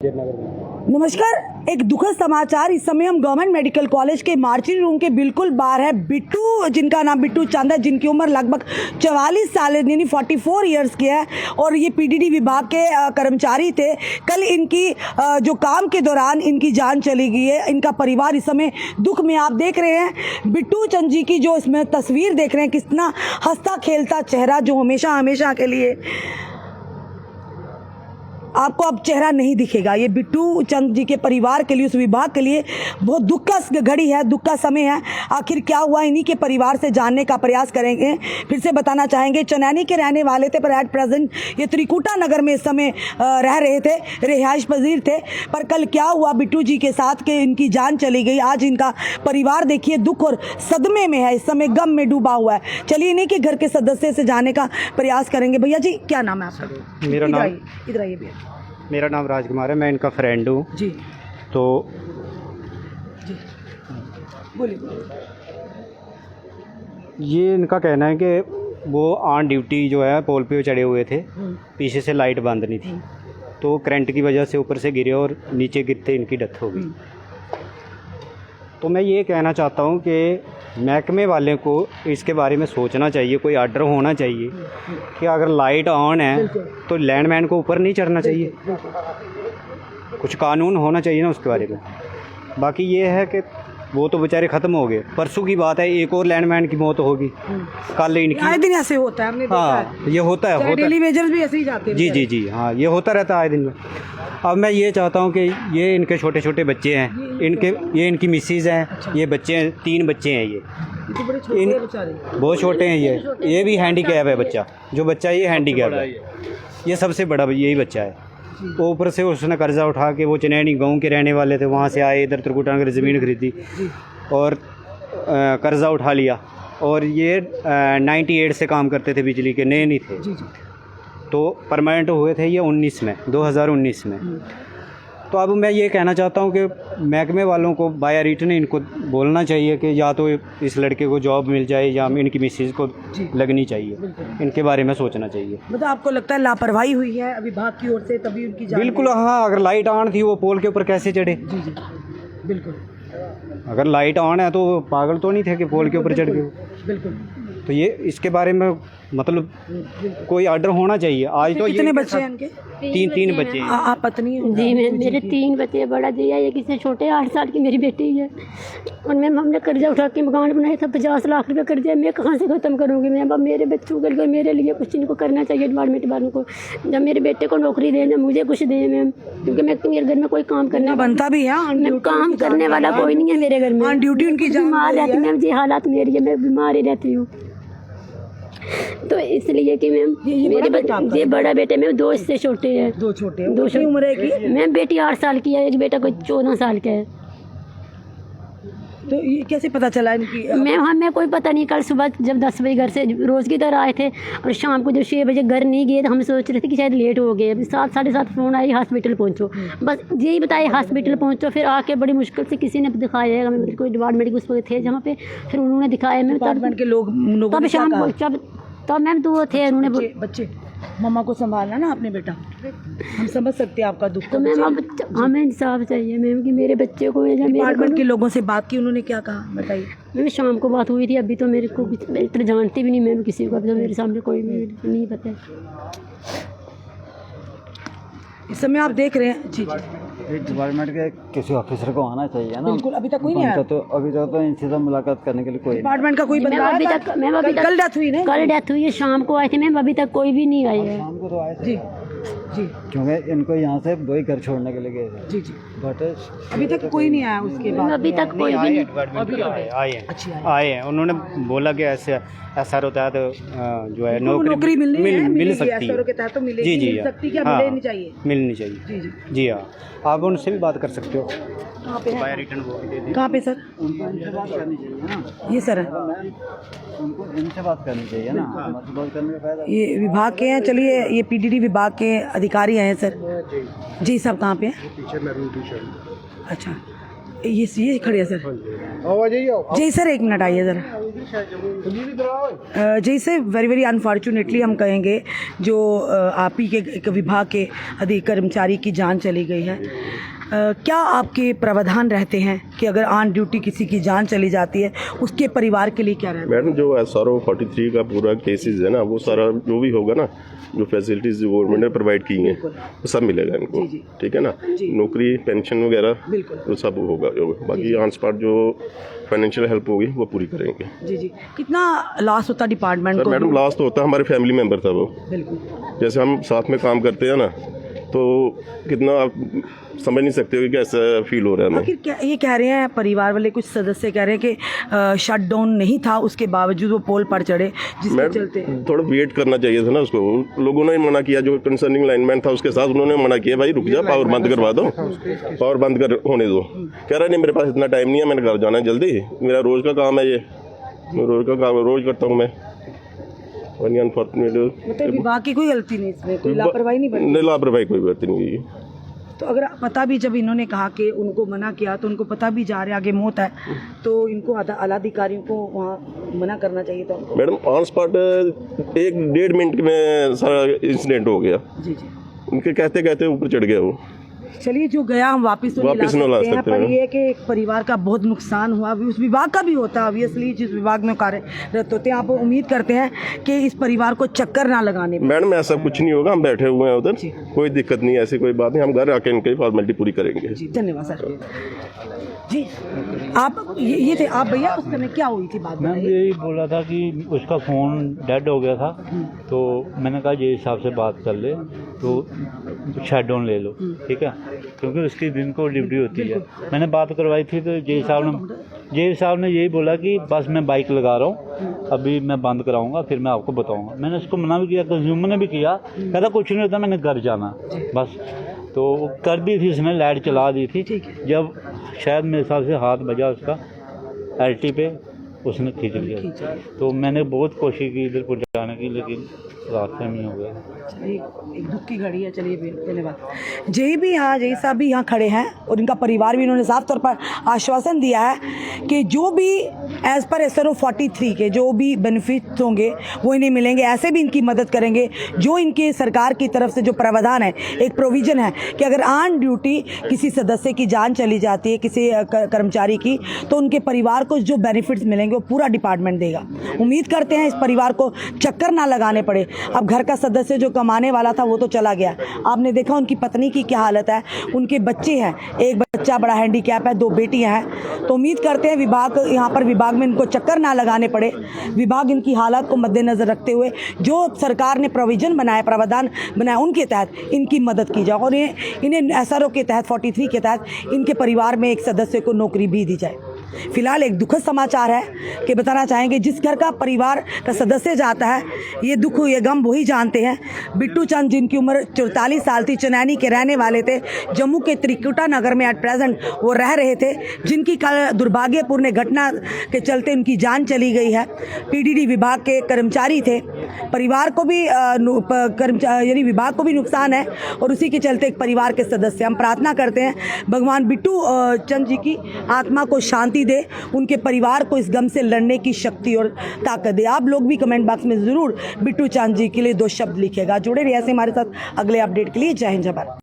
नमस्कार। एक दुखद समाचार। इस समय हम गवर्नमेंट मेडिकल कॉलेज के मार्चिंग रूम के बिल्कुल बाहर है। बिट्टू, जिनका नाम बिट्टू चंद है, जिनकी उम्र लगभग 44 साल यानी 44 ईयर्स की है और ये पीडीडी विभाग के कर्मचारी थे। कल इनकी जो काम के दौरान इनकी जान चली गई है। इनका परिवार इस समय दुख में। आप देख रहे हैं बिट्टू चंद जी की जो इसमें तस्वीर देख रहे हैं, कितना हंसता खेलता चेहरा जो हमेशा हमेशा के लिए आपको अब चेहरा नहीं दिखेगा। ये बिट्टू चंद जी के परिवार के लिए, उस विभाग के लिए बहुत दुख का घड़ी है, दुख का समय है। आखिर क्या हुआ, इन्हीं के परिवार से जानने का प्रयास करेंगे। फिर से बताना चाहेंगे, चनैनी के रहने वाले थे, पर एट प्रेजेंट ये त्रिकुटा नगर में इस समय रह रहे थे, रिहाइश पजीर थे। पर कल क्या हुआ बिट्टू जी के साथ कि इनकी जान चली गई। आज इनका परिवार देखिए दुख और सदमे में है, इस समय गम में डूबा हुआ है। चलिए इन्हीं के घर के सदस्य से जानने का प्रयास करेंगे। भैया जी, क्या नाम है आपका? मेरा नाम इधर आइए भैया। मेरा नाम राजकुमार है, मैं इनका फ्रेंड हूँ। जी तो जी बोलिए। ये इनका कहना है कि वो ऑन ड्यूटी जो है पोल पे चढ़े हुए थे, पीछे से लाइट बंद नहीं थी, तो करंट की वजह से ऊपर से गिरे और नीचे गिरते इनकी डेथ हो गई। तो मैं ये कहना चाहता हूँ कि महकमे वाले को इसके बारे में सोचना चाहिए, कोई आर्डर होना चाहिए कि अगर लाइट ऑन है तो लैंडमैन को ऊपर नहीं चढ़ना चाहिए। कुछ कानून होना चाहिए ना उसके बारे में। बाकी ये है कि वो तो बेचारे ख़त्म हो गए। परसों की बात है, एक और लैंडमैन की मौत होगी। कल इनकी आए दिन ऐसे होता है, हमने देखा है। हाँ, ये होता है डेली वेजर्स भी ऐसे ही जाते हैं। जी जी जी हाँ, ये होता रहता है आए दिन में। अब मैं ये चाहता हूँ कि ये इनके छोटे छोटे बच्चे हैं, ये इनकी मिसेज हैं, ये बच्चे हैं, 3 बच्चे हैं। ये तो बड़े छोटे हैं बेचारे, बहुत छोटे हैं। ये भी हैंडीकैप है बच्चा, जो बच्चा ये हैंडीकैप है। ये सबसे बड़ा यही बच्चा है। वो ऊपर से उसने कर्जा उठा के, वो चनैनी गांव के रहने वाले थे, वहाँ से आए इधर त्रिकुटा नगर ज़मीन खरीदी और कर्जा उठा लिया। और ये 98 से काम करते थे, बिजली के नए नहीं थे। तो परमानेंट हुए थे ये 2019 में। तो अब मैं ये कहना चाहता हूँ कि महकमे वालों को बाय रिटन इनको बोलना चाहिए कि या तो इस लड़के को जॉब मिल जाए या इनकी मिसेज को लगनी चाहिए। इनके बारे में सोचना चाहिए। मतलब आपको लगता है लापरवाही हुई है विभाग की ओर से, तभी उनकी जान? बिल्कुल हाँ। अगर लाइट ऑन थी, वो पोल के ऊपर कैसे चढ़े? जी जी बिल्कुल। अगर लाइट ऑन है तो पागल तो नहीं थे कि पोल के ऊपर चढ़ गए। बिल्कुल। तो ये इसके बारे में मतलब कोई ऑर्डर होना चाहिए। आज तो कितने बच्चे हैं इनके? 3 बच्चे हैं। आप पत्नी हैं? जी मेरे 3 बच्चे, बड़ा दिया ये किसी छोटे 8 साल की मेरी बेटी है। उनमें हमने कर्जा उठा के मकान बनाया था, 50 लाख रुपए कर्जा। मैं कहाँ से ख़त्म करूँगी? मैं अब मेरे बच्चों के लिए, मेरे लिए कुछ इनको करना चाहिए डिपार्टमेंट वालों को। जब मेरे बेटे को नौकरी दें, जब मुझे कुछ दें मैम, क्योंकि मैं मेरे घर में कोई काम करना बनता भी है, काम करने वाला कोई नहीं है मेरे घर में। ऑन ड्यूटी उनकी बीमार रहती मैम जी, हालात मेरी है, मैं बीमार ही रहती हूँ। तो इसलिए कि मैम मेरे बच्चे, बड़ा बेटे में 2 इससे छोटे हैं। 2 छोटे हैं। 2 उम्र है की? मैम बेटी 8 साल की है, एक बेटा कोई 14 साल का है। तो ये कैसे पता चला इनकी? मैम हमें कोई पता नहीं। कल सुबह जब 10 बजे घर से रोज़ की तरह आए थे और शाम को जब 6 बजे घर नहीं गए तो हम सोच रहे थे कि शायद लेट हो गए। 7 साढ़े 7 फ़ोन आई, हॉस्पिटल पहुँचो। बस यही बताए हॉस्पिटल पहुँचो। फिर आके बड़ी मुश्किल से किसी ने दिखाया है, हमें कोई डिपार्टमेंट के उस पर थे जहाँ पे, फिर उन्होंने दिखाया। मैम डिपार्टमेंट के लोग तब शाम को तब मैम तो वो थे, उन्होंने बच्चे मम्मा को संभालना ना अपने बेटा। हम समझ सकते हैं आपका दुख। तो मैम अब हमें इंसाफ चाहिए मैम कि मेरे बच्चे को। डिपार्टमेंट के लोगों से बात की, उन्होंने क्या कहा बताइए? मैम शाम को बात हुई थी, अभी तो मेरे को इतना जानती भी नहीं मैम किसी को। अभी तो मेरे सामने कोई नहीं पता है। इस समय आप देख रहे हैं। जी जी डिपार्टमेंट के किसी ऑफिसर को आना चाहिए ना। बिल्कुल। अभी तक कोई नहीं आया। तो अभी तक तो इनसे तो मुलाकात करने के लिए कोई डिपार्टमेंट का कोई बंदा अभी तक कल डेथ हुई ना? कल डेथ हुई है, शाम को आए थे मैम, अभी तक कोई भी नहीं आई है। शाम को तो आए थे जी जी क्योंकि इनको यहाँ से वही घर छोड़ने के लिए गए थे। जी जी। बट अभी तक कोई नहीं आया उसके बाद? अभी तक कोई भी नहीं। आए हैं। उन्होंने बोला कि ऐसे SRO के तहत जो है नौकरी मिल सकती है। SRO के तहत तो मिलेगी। जी जी मिल सकती क्या? हाँ, मिलनी चाहिए। मिलनी चाहिए। जी जी जी हाँ, आप उनसे भी बात कर सकते हो। कहाँ पे है? बाय रिटर्न वो भी दे दी। कहाँ पे सर? उनको इनसे बात करनी चाहिए ना। ये सर है, उनको इनसे बात करनी चाहिए ना। हमारे बात करने का फायदा। ये विभाग के हैं। चलिए ये पीडीडी विभाग के अधिकारी हैं सर। जी साहब कहाँ पे हैं? अच्छा। ये खड़े हैं सर। जी सर, एक मिनट आइए ज़रा। जी सर, वेरी वेरी अनफॉर्चुनेटली हम कहेंगे जो आप ही के एक विभाग के अधिक कर्मचारी की जान चली गई है। क्या आपके प्रावधान रहते हैं कि अगर ऑन ड्यूटी किसी की जान चली जाती है उसके परिवार के लिए क्या रहता है? मैडम, जो SRO 43 का पूरा केसेस है ना, वो सारा जो भी होगा ना, जो फैसिलिटीज जो गवर्नमेंट ने प्रोवाइड की हैं वो सब मिलेगा इनको। जी। ठीक है ना, नौकरी, पेंशन वगैरह वो सब होगा। बाकी ऑन स्पॉट जो फाइनेंशियल हेल्प होगी वो पूरी करेंगे। जी। कितना लॉस होता डिपार्टमेंट को? मैडम, लॉस तो होता है, हमारे फैमिली मेम्बर था वो। बिल्कुल। जैसे हम साथ में काम करते हैं ना, तो कितना आप समझ नहीं सकते हो कि कैसा फील हो रहा है हमें। आखिर क्या ये कह रहे हैं परिवार वाले, कुछ सदस्य कह रहे हैं कि शटडाउन नहीं था, उसके बावजूद वो पोल पर चढ़े, जिसके चलते थोड़ा वेट करना चाहिए था ना उसको। लोगों ने मना किया, जो कंसर्निंग लाइनमैन था उसके साथ, उन्होंने मना किया, भाई रुक जा, पावर बंद करवा दो, पावर बंद कर होने दो। कह रहा नहीं, मेरे पास इतना टाइम नहीं है, मैंने घर जाना है जल्दी, मेरा रोज़ का काम है, ये रोज़ का काम रोज़ करता हूँ मैं। मतलब विभाग की कोई गलती नहीं, इसमें कोई लापरवाही नहीं, लापरवाही कोई गलती नहीं हुई। तो अगर पता भी, जब इन्होंने कहा कि उनको मना किया, तो उनको पता भी जा रहे आगे मौत है, तो इनको आला अधिकारियों को वहाँ मना करना चाहिए था उनको। मैडम, ऑन स्पॉट 1-1.5 मिनट में सारा इंसिडेंट हो गया। जी। उनके कहते कहते ऊपर चढ़ गया वो। चलिए, जो गया हम वापस तो नहीं ला सकते हैं, पर ये कि एक परिवार का बहुत नुकसान हुआ, अभी उस विभाग का भी होता है ऑब्वियसली, जिस विभाग में कार्यरत होते हैं। आप उम्मीद करते हैं कि इस परिवार को चक्कर ना लगाने पाए? मैडम, ऐसा कुछ नहीं होगा, हम बैठे हुए हैं उधर, कोई दिक्कत नहीं, ऐसी कोई बात नहीं, हम घर आके इनकी फॉर्मेलिटी पूरी करेंगे। जी, धन्यवाद सर। जी, आप ये थे आप भैया, उस समय क्या हुई थी बात? मैम, यही बोला था कि उसका फ़ोन डेड हो गया था, तो मैंने कहा ये हिसाब से बात कर ले, तो शटडाउन ले लो, ठीक है, क्योंकि उसकी दिन को ड्यूटी होती है। मैंने बात करवाई थी, तो जे साहब ने यही बोला कि बस मैं बाइक लगा रहा हूँ, अभी मैं बंद कराऊंगा, फिर मैं आपको बताऊंगा। मैंने उसको मना भी किया, कंज्यूमर ने भी किया, कहता कुछ नहीं होता, मैंने घर जाना बस। तो कर भी थी उसने, लाइट चला दी थी, जब शायद मेरे हिसाब से हाथ बजा उसका LT पे, उसने खींच लिया। तो मैंने बहुत कोशिश की इधर पहुँचाने की, लेकिन रास्ते में हो गया। चलिए, एक दुख की घड़ी है। चलिए, धन्यवाद। जय भी यहाँ, जय साहब भी यहाँ खड़े हैं और इनका परिवार भी, इन्होंने साफ तौर पर आश्वासन दिया है कि जो भी एज़ पर SRO 43 के जो भी बेनिफिट्स होंगे वो इन्हें मिलेंगे, ऐसे भी इनकी मदद करेंगे। जो इनके सरकार की तरफ से जो प्रावधान है, एक प्रोविज़न है कि अगर ऑन ड्यूटी किसी सदस्य की जान चली जाती है, किसी कर्मचारी की, तो उनके परिवार को जो बेनिफिट्स मिलेंगे वो पूरा डिपार्टमेंट देगा। उम्मीद करते हैं इस परिवार को चक्कर ना लगाने पड़े। अब घर का सदस्य जो कमाने वाला था वो तो चला गया, आपने देखा उनकी पत्नी की क्या हालत है, उनके बच्चे हैं, एक बच्चा बड़ा हैंडीकैप है, 2 बेटियां हैं। तो उम्मीद करते हैं विभाग में इनको चक्कर ना लगाने पड़े। विभाग इनकी हालत को मद्देनज़र रखते हुए जो सरकार ने प्रावधान बनाया उनके तहत इनकी मदद की जाए और इन्हें SRO के तहत 43 के तहत इनके परिवार में एक सदस्य को नौकरी भी दी जाए। फिलहाल एक दुखद समाचार है कि बताना चाहेंगे, जिस घर का परिवार का सदस्य जाता है, ये दुख ये गम वही जानते हैं। बिट्टू चंद, जिनकी उम्र 44 साल थी, चनैनी के रहने वाले थे, जम्मू के त्रिकुटा नगर में एट प्रेजेंट वो रह रहे थे, जिनकी कल दुर्भाग्यपूर्ण घटना के चलते उनकी जान चली गई है। PDD विभाग के कर्मचारी थे, परिवार को भी यानी विभाग को भी नुकसान है और उसी के चलते एक परिवार के सदस्य। हम प्रार्थना करते हैं भगवान बिट्टू चंद जी की आत्मा को शांति दे, उनके परिवार को इस गम से लड़ने की शक्ति और ताकत दे। आप लोग भी कमेंट बॉक्स में ज़रूर बिट्टू चंद जी के लिए 2 शब्द लिखिएगा। जुड़े रहिए ऐसे हमारे साथ अगले अपडेट के लिए। जय हिंद, जय भारत।